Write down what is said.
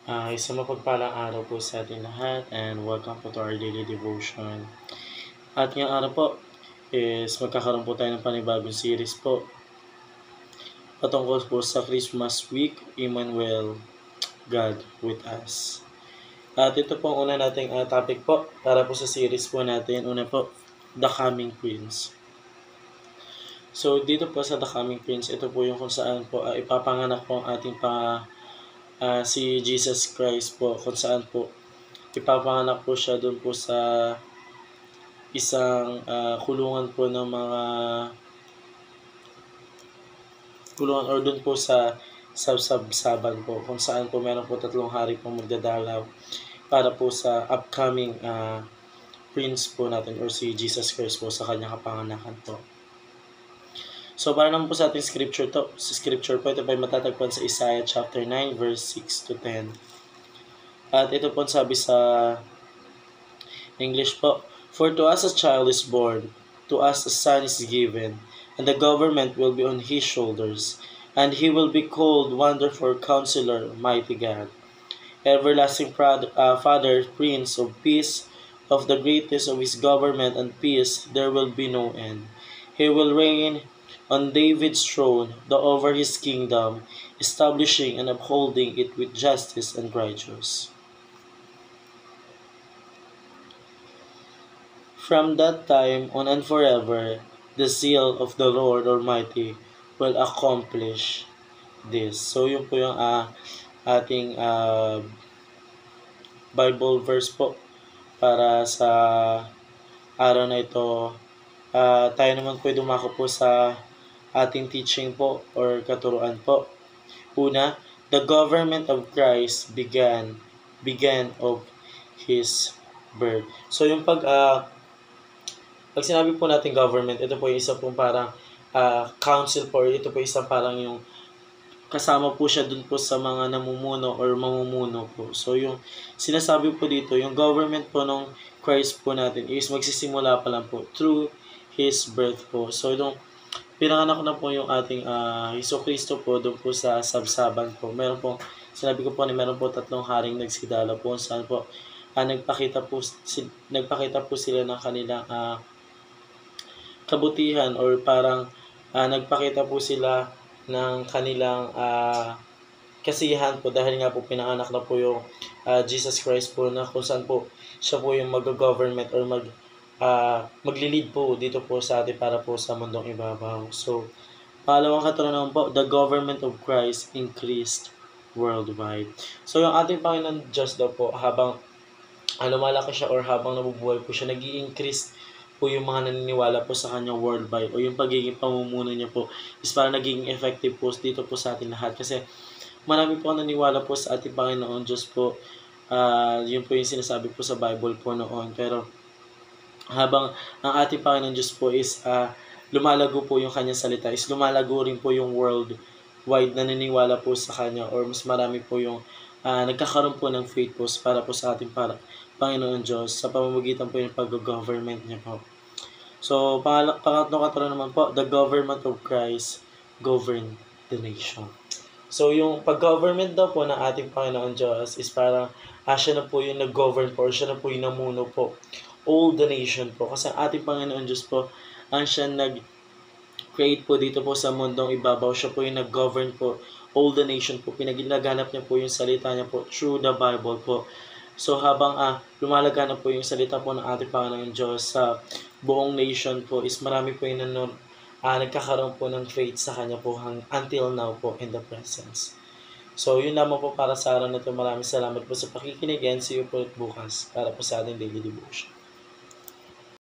Isang mapagpalang araw po sa ating lahat and welcome po to our daily devotion. At ngayong araw po is magkakaroon po tayo ng panibagong series po patungkol po sa Christmas week, Emmanuel, God with us. At ito po ang una nating topic po para po sa series po natin. Una po, The Coming Prince. So dito po sa The Coming Prince, ito po yung kung saan po ipapanganak po ang ating si Jesus Christ po, kung saan po ipapanganak po siya doon po sa isang kulungan po ng mga kulungan or doon po sa sabsaban po, kung saan po meron po 3 hari po magdadalaw para po sa upcoming Prince po natin or si Jesus Christ po sa kanyang kapanganakan po. So para naman po sa ating scripture po, ito po ay matatagpuan sa Isaiah chapter 9 verse 6 to 10. At ito po sabi sa English po, "For to us a child is born, to us a son is given, and the government will be on his shoulders, and he will be called Wonderful Counselor, Mighty God, Everlasting Father, Prince of Peace. Of the greatness of his government and peace there will be no end. He will reign on David's throne over his kingdom, establishing and upholding it with justice and righteousness. From that time on and forever, the zeal of the Lord Almighty will accomplish this." So yun po yung ating Bible verse po para sa araw na ito. Tayo naman po dumako po sa ating teaching po or katuruan po. Una, the government of Christ began of his birth. So yung pag sinabi po natin government, ito po yung isa pong parang council po, or ito po isang parang yung kasama po siya dun po sa mga namumuno or mamumuno po. So yung sinasabi po dito, yung government po ng Christ po natin is magsisimula pa lang po through his birth po. So yung pinanganak na po yung ating Hesus Kristo po doon po sa sabsaban po. Meron po, sinabi ko po na meron po 3 haring nagsidala po saan po nagpakita po sila ng kanilang kabutihan or parang nagpakita po sila ng kanilang kasiyahan po dahil nga po pinanganak na po yung Jesus Christ po, na kung saan po siya po yung mag-government or maglilid po dito po sa atin para po sa mundong ibabaw. So, pangalawang katuruan po, the government of Christ increased worldwide. So, yung ating Panginoon Diyos daw po, habang lumalaki siya or habang nabubuhay po siya, nag-i-increase po yung mga naniniwala po sa kanya worldwide, o yung pagiging pamumuno niya po is parang naging effective po dito po sa ating lahat. Kasi marami po naniniwala po sa ating Panginoon Diyos po. Yun po yung sinasabi po sa Bible po noon. Pero habang ang ating Panginoon Diyos po is lumalago po yung kanyang salita, is lumalago rin po yung worldwide na naniniwala po sa kanya, or mas marami po yung nagkakaroon po ng faith po para po sa ating Panginoon Diyos sa pamamagitan po yung pag-government niya po. So, pangatlong katuruan naman po, the government of Christ govern the nation. So, yung pag-government daw po ng ating Panginoon Diyos is parang siya na po yung nag-govern po, or siya na po yung namuno po all the nation po. Kasi ang ating Panginoon Diyos po, ang siya nag-create po dito po sa mundong ibabaw. Siya po yung nag-govern po all the nation po. Pinaglaganap niya po yung salita niya po through the Bible po. So habang lumalaganap po yung salita po ng ating Panginoon Diyos sa buong nation po, is marami po yung nagkakaroon po ng faith sa Kanya po until now po in the presence. So yun lamang po para sa araw na ito. Maraming salamat po sa pakikinig, and see you po bukas para po sa ating daily devotion.